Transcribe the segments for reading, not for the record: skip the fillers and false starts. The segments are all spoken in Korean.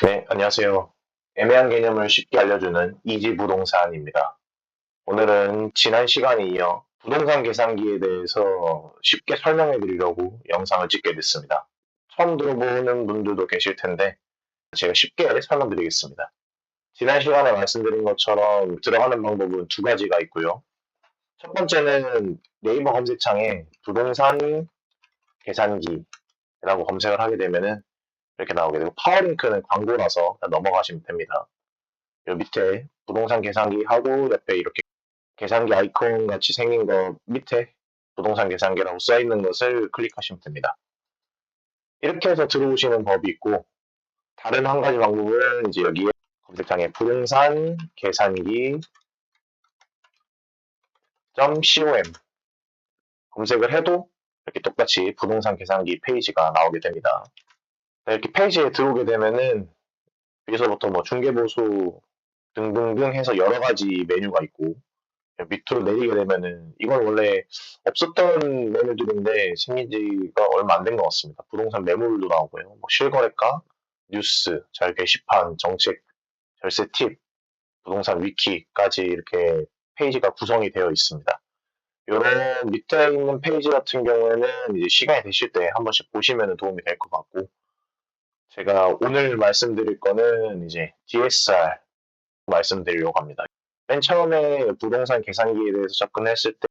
네, 안녕하세요. 애매한 개념을 쉽게 알려주는 이지부동산입니다. 오늘은 지난 시간에 이어 부동산 계산기에 대해서 쉽게 설명해 드리려고 영상을 찍게 됐습니다. 처음 들어보는 분들도 계실 텐데 제가 쉽게 설명드리겠습니다. 지난 시간에 말씀드린 것처럼 들어가는 방법은 두 가지가 있고요. 첫 번째는 네이버 검색창에 부동산 계산기라고 검색을 하게 되면은 이렇게 나오게 되고 파워링크는 광고라서 넘어가시면 됩니다. 요 밑에 부동산 계산기 하고 옆에 이렇게 계산기 아이콘 같이 생긴 거 밑에 부동산 계산기라고 써 있는 것을 클릭하시면 됩니다. 이렇게 해서 들어오시는 법이 있고 다른 한 가지 방법은 이제 여기에 검색창에 부동산 계산기 .com 검색을 해도 이렇게 똑같이 부동산 계산기 페이지가 나오게 됩니다. 이렇게 페이지에 들어오게 되면은 여기서부터 뭐 중개보수 등등등 해서 여러 가지 메뉴가 있고 밑으로 내리게 되면은 이건 원래 없었던 메뉴들인데 생긴 지가 얼마 안 된 것 같습니다. 부동산 매물도 나오고요. 뭐 실거래가, 뉴스, 잘 게시판, 정책, 절세 팁, 부동산 위키까지 이렇게 페이지가 구성이 되어 있습니다. 이런 밑에 있는 페이지 같은 경우에는 이제 시간이 되실 때 한 번씩 보시면 도움이 될 것 같고 제가 오늘 말씀드릴 거는 이제 DSR 말씀드리려고 합니다. 맨 처음에 부동산 계산기에 대해서 접근했을 때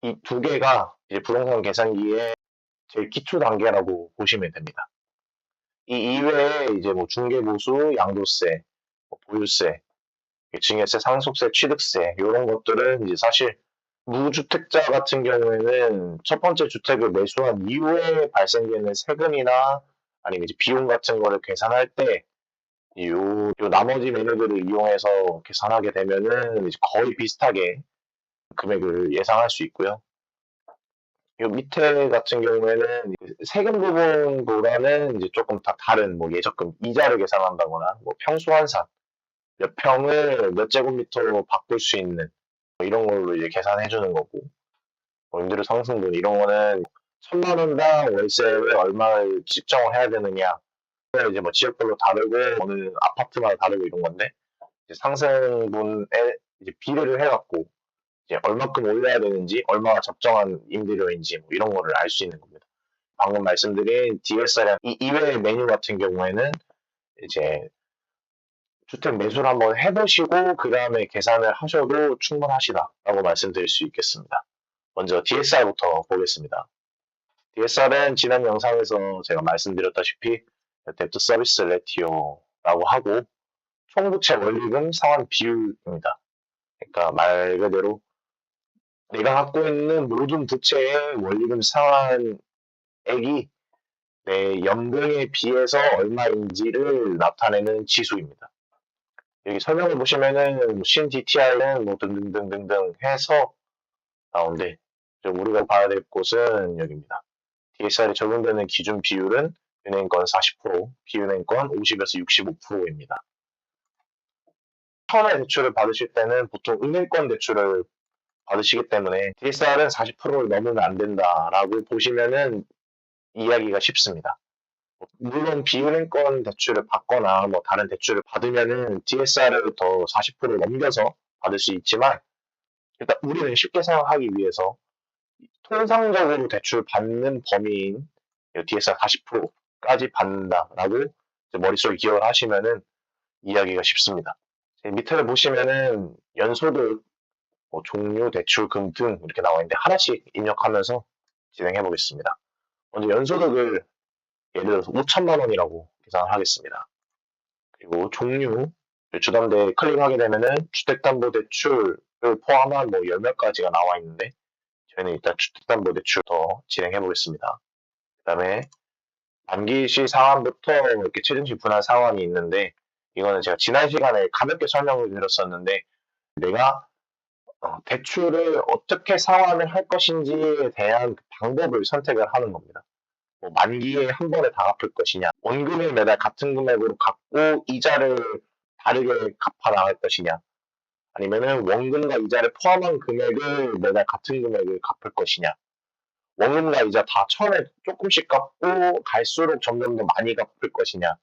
이 두 개가 이제 부동산 계산기의 제일 기초 단계라고 보시면 됩니다. 이 이외에 이제 뭐 중개보수, 양도세, 뭐 보유세, 증여세, 상속세, 취득세 이런 것들은 이제 사실 무주택자 같은 경우에는 첫 번째 주택을 매수한 이후에 발생되는 세금이나 아니면 이제 비용 같은 거를 계산할 때 요 나머지 메뉴들을 이용해서 계산하게 되면은 이제 거의 비슷하게 금액을 예상할 수 있고요. 요 밑에 같은 경우에는 세금 부분보다는 이제 조금 다 다른 뭐 예적금 이자를 계산한다거나 뭐 평수 환산 몇 평을 몇 제곱미터로 바꿀 수 있는 뭐 이런 걸로 이제 계산해 주는 거고 뭐 임대료 상승분 이런 거는 1,000만 원당 월세를 얼마를 집정을 해야 되느냐 이제 뭐 지역별로 다르고 어느 아파트마다 다르고 이런 건데 이제 상승분에 이제 비례를 해갖고 이제 얼마큼 올려야 되는지, 얼마가 적정한 임대료인지 뭐 이런 거를 알 수 있는 겁니다. 방금 말씀드린 DSR이랑 이 이외의 메뉴 같은 경우에는 이제 주택 매수를 한번 해보시고 그 다음에 계산을 하셔도 충분하시다라고 말씀드릴 수 있겠습니다. 먼저 DSR부터 보겠습니다. DSR은 지난 영상에서 제가 말씀드렸다시피 뎁트 서비스 레티오라고 하고 총부채 원리금 상환 비율입니다. 그러니까 말 그대로 내가 갖고 있는 모든 부채의 원리금 상환액이 내 연봉에 비해서 얼마인지를 나타내는 지수입니다. 여기 설명을 보시면은 CNDTI는 뭐 등등등등등 해서 나오는데 우리가 봐야 될 곳은 여기입니다. DSR에 적용되는 기준 비율은 은행권 40%, 비은행권 50에서 65%입니다. 처음에 대출을 받으실 때는 보통 은행권 대출을 받으시기 때문에 DSR은 40%를 넘으면 안 된다라고 보시면은 이해하기가 쉽습니다. 물론 비은행권 대출을 받거나 뭐 다른 대출을 받으면은 DSR을 더 40%를 넘겨서 받을 수 있지만 일단 우리는 쉽게 생각하기 위해서 통상적으로 대출 받는 범위인 DSR 40%까지 받는다라고 머릿속에 기억을 하시면은 이해하기가 쉽습니다. 밑에 보시면은 연소득, 뭐 종류, 대출금 등 이렇게 나와 있는데 하나씩 입력하면서 진행해 보겠습니다. 먼저 연소득을 예를 들어서 5천만 원이라고 계산을 하겠습니다. 그리고 종류, 주담대 클릭하게 되면은 주택담보대출을 포함한 뭐 열몇 가지가 나와 있는데 저희는 일단 주택담보대출부터 진행해 보겠습니다. 그 다음에 만기시 상환부터 이렇게 최종시 분할 상환이 있는데 이거는 제가 지난 시간에 가볍게 설명을 드렸었는데 내가 대출을 어떻게 상환을 할 것인지에 대한 방법을 선택을 하는 겁니다. 뭐 만기에 한 번에 다 갚을 것이냐, 원금을 매달 같은 금액으로 갚고 이자를 다르게 갚아 나갈 것이냐, 아니면은 원금과 이자를 포함한 금액을 매달 같은 금액을 갚을 것이냐, 원금과 이자 다 처음에 조금씩 갚고 갈수록 점점 더 많이 갚을 것이냐,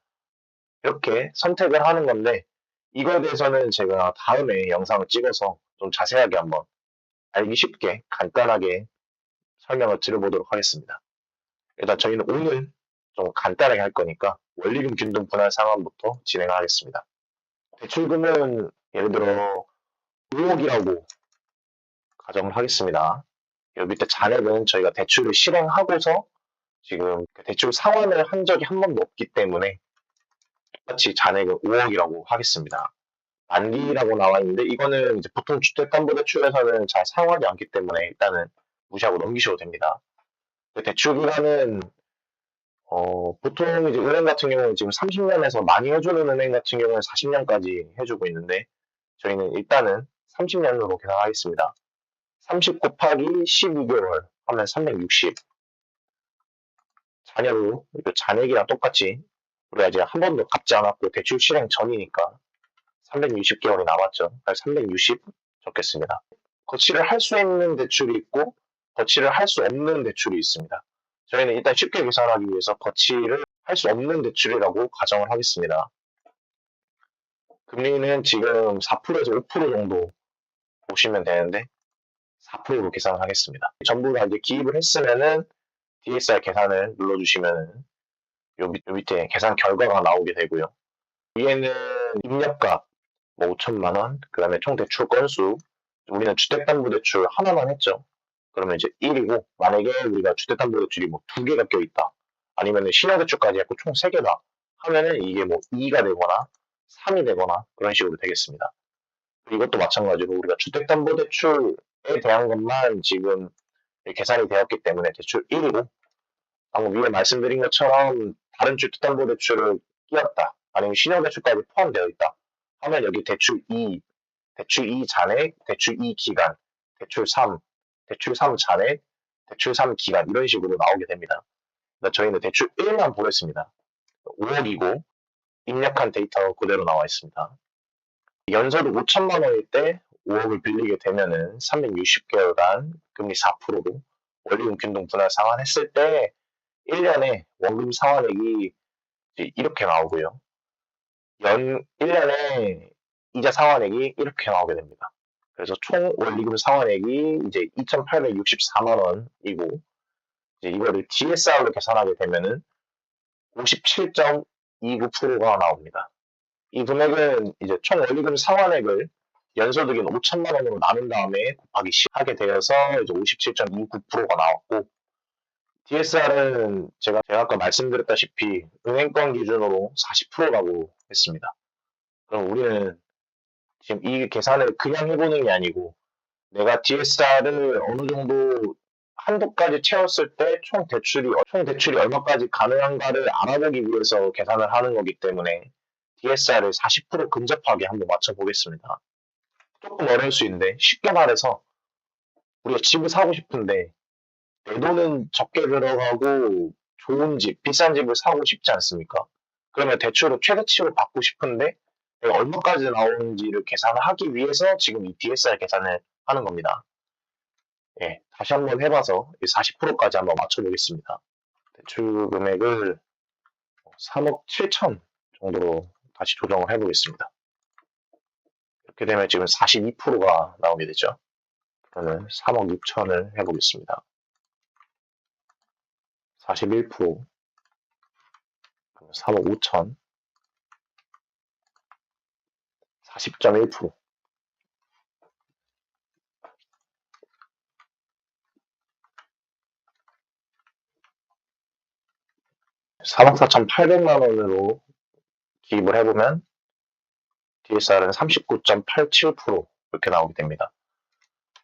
이렇게 선택을 하는 건데 이거에 대해서는 제가 다음에 영상을 찍어서 좀 자세하게 한번 알기 쉽게 간단하게 설명을 드려보도록 하겠습니다. 일단 저희는 오늘 좀 간단하게 할 거니까 원리금 균등 분할 상환부터 진행하겠습니다. 대출금은 예를 들어 5억이라고 가정을 하겠습니다. 여기 밑에 잔액은 저희가 대출을 실행하고서 지금 대출 상환을 한 적이 한 번도 없기 때문에 똑같이 잔액은 5억이라고 하겠습니다. 만기라고 나와 있는데 이거는 이제 보통 주택담보대출에서는 잘 사용하지 않기 때문에 일단은 무시하고 넘기셔도 됩니다. 대출 기간은 보통 이제 은행 같은 경우는 지금 30년에서 많이 해주는 은행 같은 경우는 40년까지 해주고 있는데 저희는 일단은 30년으로 계산하겠습니다. 30 곱하기 12개월 하면 360. 잔여로 잔액이랑 똑같이 우리가 이제 한 번도 갚지 않았고 대출 실행 전이니까 360개월이 남았죠. 그래서 360 적겠습니다. 거치를 할 수 있는 대출이 있고 거치를 할 수 없는 대출이 있습니다. 저희는 일단 쉽게 계산하기 위해서 거치를 할 수 없는 대출이라고 가정을 하겠습니다. 금리는 지금 4%에서 5% 정도 보시면 되는데 4%로 계산을 하겠습니다. 전부 다 이제 기입을 했으면은 DSR 계산을 눌러주시면은 요 밑에 계산 결과가 나오게 되고요. 위에는 입력값 뭐 5천만 원, 그 다음에 총 대출 건수, 우리는 주택담보대출 하나만 했죠. 그러면 이제 1이고, 만약에 우리가 주택담보대출이 뭐 2개가 껴있다. 아니면 신용대출까지 했고 총 3개다. 하면은 이게 뭐 2가 되거나 3이 되거나 그런 식으로 되겠습니다. 이것도 마찬가지로 우리가 주택담보대출에 대한 것만 지금 계산이 되었기 때문에 대출 1이고, 방금 위에 말씀드린 것처럼 다른 주택담보대출을 끼웠다. 아니면 신용대출까지 포함되어 있다. 하면 여기 대출 2, 대출 2 잔액, 대출 2 기간, 대출 3, 대출 3 잔액, 대출 3 기간 이런 식으로 나오게 됩니다. 그러니까 저희는 대출 1만 보냈습니다. 5억이고 입력한 데이터 그대로 나와 있습니다. 연소득 5천만 원일 때 5억을 빌리게 되면은 360개월간 금리 4%로 원리금 균등 분할 상환했을 때 1년에 원금 상환액이 이렇게 나오고요. 1년에 이자 상환액이 이렇게 나오게 됩니다. 그래서 총 원리금 상환액이 이제 2,864만 원이고, 이제 이거를 DSR로 계산하게 되면은 57.29%가 나옵니다. 이 금액은 이제 총 원리금 상환액을 연소득인 5천만 원으로 나눈 다음에 곱하기 10 하게 되어서 이제 57.29%가 나왔고, DSR은 제가 아까 말씀드렸다시피 은행권 기준으로 40%라고 했습니다. 그럼 우리는 지금 이 계산을 그냥 해보는 게 아니고 내가 DSR을 어느 정도 한도까지 채웠을 때 총 대출이 얼마까지 가능한가를 알아보기 위해서 계산을 하는 거기 때문에 DSR을 40% 근접하게 한번 맞춰보겠습니다. 조금 어려울 수 있는데 쉽게 말해서 우리가 집을 사고 싶은데 내 돈은 적게 들어가고 좋은 집, 비싼 집을 사고 싶지 않습니까? 그러면 대출을 최대치로 받고 싶은데 내가 얼마까지 나오는지를 계산을 하기 위해서 지금 이 DSR 계산을 하는 겁니다. 예, 다시 한번 해봐서 40%까지 한번 맞춰보겠습니다. 대출 금액을 3억 7천 정도로 다시 조정을 해보겠습니다. 이렇게 되면 지금 42%가 나오게 되죠. 그러면 3억 6천을 해보겠습니다. 41%, 3억 5천, 40.1%. 4억 4,800만 원으로 기입을 해보면 DSR은 39.87% 이렇게 나오게 됩니다.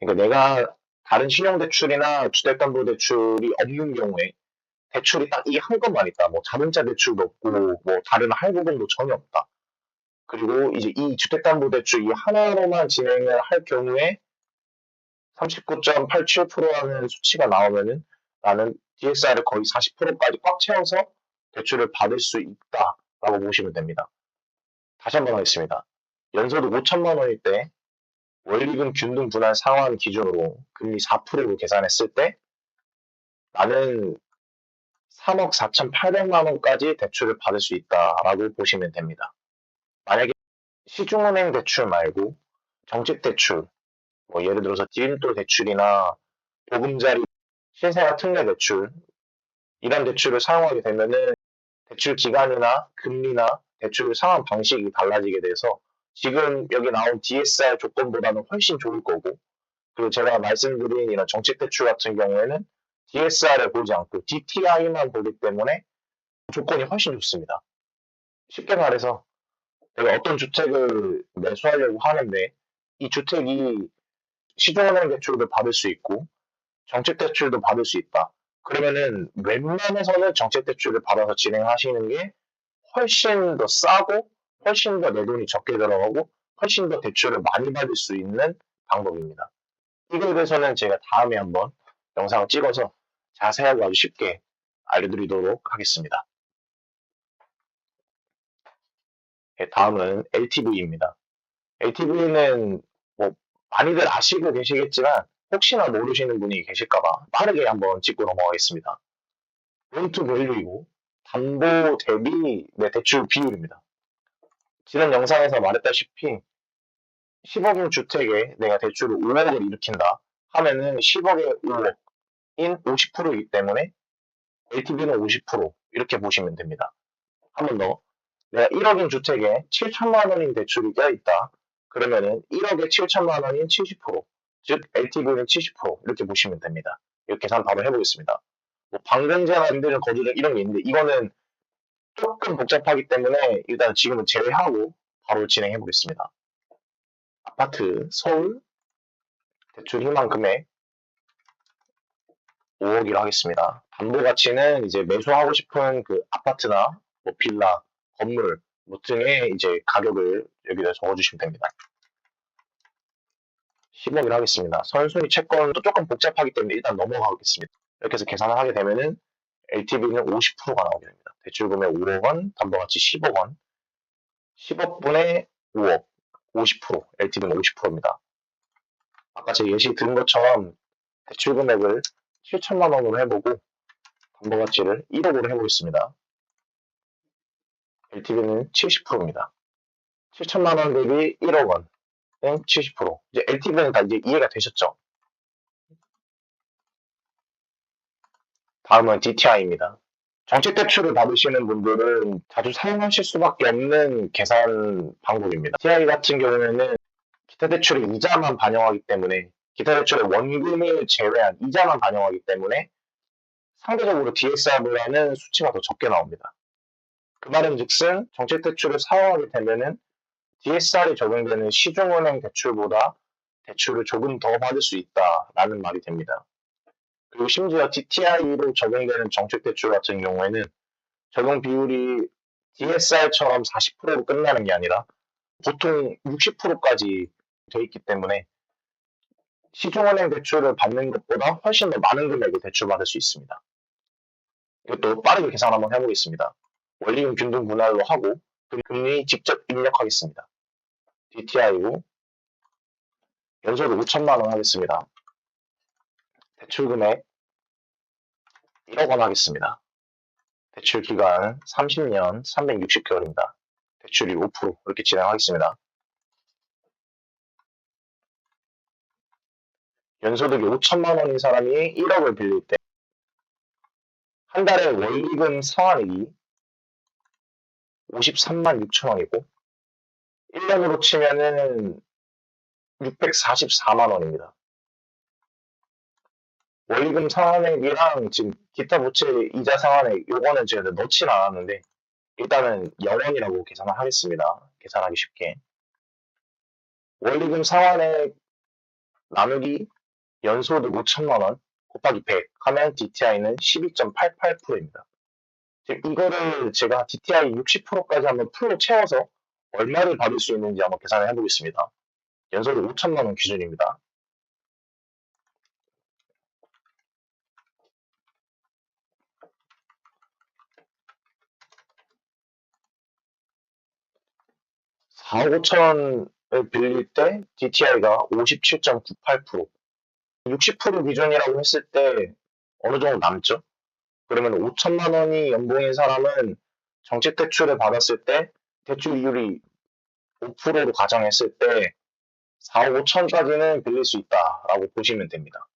그러니까 내가 다른 신용대출이나 주택담보대출이 없는 경우에 대출이 딱 이 한 것만 있다. 뭐 자동차 대출도 없고 뭐 다른 할부금도 전혀 없다. 그리고 이제 이 주택담보대출 이 하나로만 진행을 할 경우에 39.87%라는 수치가 나오면은 나는 DSR을 거의 40%까지 꽉 채워서 대출을 받을 수 있다라고 보시면 됩니다. 다시 한번 하겠습니다. 연소득 5천만 원일 때 원리금 균등 분할 상환 기준으로 금리 4%로 계산했을 때 나는 3억 4,800만 원까지 대출을 받을 수 있다라고 보시면 됩니다. 만약에 시중은행 대출 말고 정책대출, 뭐 예를 들어서 디딤돌 대출이나 보금자리, 신생아 특례 대출 이런 대출을 사용하게 되면은 대출 기간이나 금리나 대출 상환 방식이 달라지게 돼서 지금 여기 나온 DSR 조건보다는 훨씬 좋을 거고, 그리고 제가 말씀드린 이런 정책 대출 같은 경우에는 DSR을 보지 않고 DTI만 보기 때문에 조건이 훨씬 좋습니다. 쉽게 말해서 내가 어떤 주택을 매수하려고 하는데 이 주택이 시중은행 대출도 받을 수 있고 정책 대출도 받을 수 있다. 그러면은 웬만해서는 정책 대출을 받아서 진행하시는 게 훨씬 더 싸고 훨씬 더 내 돈이 적게 들어가고 훨씬 더 대출을 많이 받을 수 있는 방법입니다. 이거에 대해서는 제가 다음에 한번 영상을 찍어서 자세하고 아주 쉽게 알려드리도록 하겠습니다. 네, 다음은 LTV입니다. LTV는 뭐 많이들 아시고 계시겠지만 혹시나 모르시는 분이 계실까봐 빠르게 한번 짚고 넘어가겠습니다. 론투 밸류이고 담보 대비 내 대출 비율입니다. 지난 영상에서 말했다시피 10억인 주택에 내가 대출을 5억을 일으킨다 하면은 10억에 5억인 50%이기 때문에 LTV는 50% 이렇게 보시면 됩니다. 한 번 더. 내가 1억인 주택에 7천만 원인 대출이 껴있다. 그러면은 1억에 7천만 원인 70%, 즉 LTV는 70% 이렇게 보시면 됩니다. 이렇게 계산 바로 해보겠습니다. 뭐 방공제나 임대료 거주자 이런 게 있는데 이거는 조금 복잡하기 때문에 일단 지금은 제외하고 바로 진행해 보겠습니다. 아파트 서울 대출 희망 금액 5억이라 하겠습니다. 담보 가치는 이제 매수하고 싶은 그 아파트나 뭐 빌라, 건물 뭐 등의 이제 가격을 여기다 적어주시면 됩니다. 10억이라 하겠습니다. 선순위 채권도 조금 복잡하기 때문에 일단 넘어가겠습니다. 이렇게 해서 계산을 하게 되면은 LTV는 50%가 나오게 됩니다. 대출 금액 5억 원, 담보 가치 10억 원, 10억분의 5억, 50%, LTV는 50%입니다. 아까 제 예시 들은 것처럼 대출 금액을 7천만 원으로 해보고 담보 가치를 1억으로 해보겠습니다. LTV는 70%입니다. 7천만 원 대비 1억 원은 70%. 이제 LTV는 다 이제 이해가 되셨죠? 다음은 DTI입니다. 정책 대출을 받으시는 분들은 자주 사용하실 수밖에 없는 계산 방법입니다. DTI 같은 경우에는 기타 대출의 이자만 반영하기 때문에 기타 대출의 원금을 제외한 이자만 반영하기 때문에 상대적으로 DSR보다는 수치가 더 적게 나옵니다. 그 말은 즉슨 정책 대출을 사용하게 되면은 DSR이 적용되는 시중은행 대출보다 대출을 조금 더 받을 수 있다라는 말이 됩니다. 그리고 심지어 DTI로 적용되는 정책 대출 같은 경우에는 적용 비율이 DSR처럼 40%로 끝나는 게 아니라 보통 60%까지 돼 있기 때문에 시중은행 대출을 받는 것보다 훨씬 더 많은 금액을 대출받을 수 있습니다. 이것도 빠르게 계산 한번 해보겠습니다. 원리금 균등 분할로 하고 금리 직접 입력하겠습니다. DTI고 연소득 5천만 원 하겠습니다. 대출 금액 1억 원 하겠습니다. 대출 기간 30년 360개월입니다. 대출이 5% 이렇게 진행하겠습니다. 연소득이 5천만 원인 사람이 1억을 빌릴 때 한 달에 원리금 상환액이 53만 6천 원이고 1년으로 치면은 644만 원입니다. 원리금 상환액이랑 지금 기타 부채 이자 상환액 요거는 제가 넣지는 않았는데 일단은 0원이라고 계산을 하겠습니다. 계산하기 쉽게. 원리금 상환액 나누기 연소득 5천만 원 곱하기 100 하면 DTI는 12.88%입니다. 이거를 제가 DTI 60%까지 한번 풀로 채워서 얼마를 받을 수 있는지 한번 계산을 해보겠습니다. 연소득 5천만 원 기준입니다. (4억 5천을) 빌릴 때 DTI가 57.98%, 60% 기준이라고 했을 때 어느 정도 남죠? 그러면 5천만 원이 연봉인 사람은 정책 대출을 받았을 때 대출 이율이 5%로 가정했을 때 4억 5천까지는 빌릴 수 있다라고 보시면 됩니다.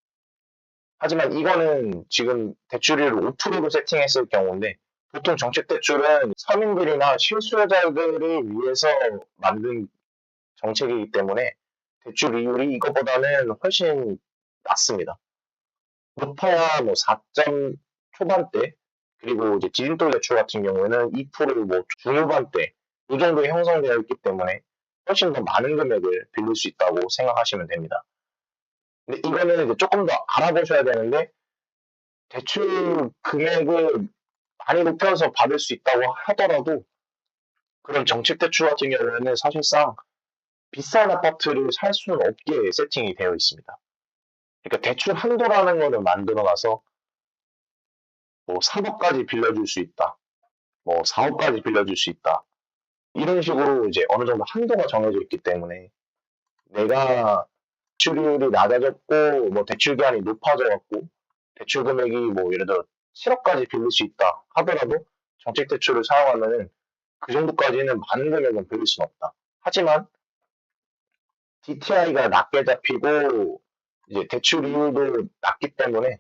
하지만 이거는 지금 대출율을 5%로 세팅했을 경우인데 보통 정책 대출은 서민들이나 실수요자들을 위해서 만든 정책이기 때문에 대출 이율이 이것보다는 훨씬 낮습니다. 높아야 뭐 4점 초반대, 그리고 이제 디딤돌 대출 같은 경우에는 2%뭐 중후반대, 이 정도에 형성되어 있기 때문에 훨씬 더 많은 금액을 빌릴 수 있다고 생각하시면 됩니다. 근데 이거는 이제 조금 더 알아보셔야 되는데, 대출 금액을 많이 높여서 받을 수 있다고 하더라도, 그런 정책 대출 같은 경우에는 사실상 비싼 아파트를 살 수는 없게 세팅이 되어 있습니다. 그러니까 대출 한도라는 거를 만들어 놔서 뭐 3억까지 빌려줄 수 있다. 뭐 4억까지 빌려줄 수 있다. 이런 식으로 이제 어느 정도 한도가 정해져 있기 때문에 내가 대출율이 낮아졌고 뭐 대출 기한이 높아져갖고 대출 금액이 뭐 예를 들어 7억까지 빌릴 수 있다 하더라도 정책 대출을 사용하면은 그 정도까지는 많은 금액은 빌릴 수는 없다. 하지만 DTI가 낮게 잡히고 이제 대출 이율도 낮기 때문에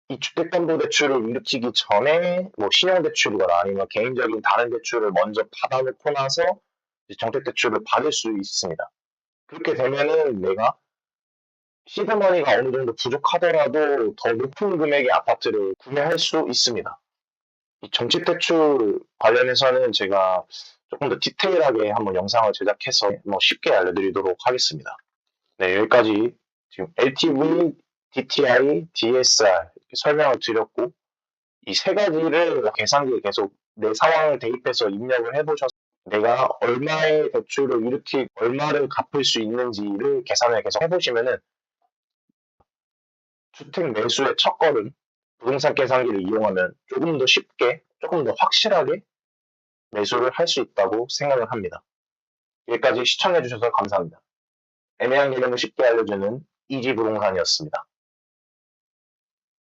이 주택담보대출을 일으키기 전에 뭐 신용대출이거나 아니면 개인적인 다른 대출을 먼저 받아놓고 나서 정책대출을 받을 수 있습니다. 그렇게 되면은 내가 시드머니가 어느 정도 부족하더라도 더 높은 금액의 아파트를 구매할 수 있습니다. 이 정책대출 관련해서는 제가 조금 더 디테일하게 한번 영상을 제작해서 뭐 쉽게 알려드리도록 하겠습니다. 네, 여기까지 지금 LTV, DTI, DSR 이렇게 설명을 드렸고 이 세 가지를 계산기에 계속 내 상황을 대입해서 입력을 해보셔서 내가 얼마의 대출을 일으키고 얼마를 갚을 수 있는지를 계산을 계속 해보시면은 주택 매수의 첫걸음 부동산 계산기를 이용하면 조금 더 쉽게, 조금 더 확실하게 매수를 할 수 있다고 생각을 합니다. 여기까지 시청해주셔서 감사합니다. 애매한 개념을 쉽게 알려주는 이지부동산이었습니다.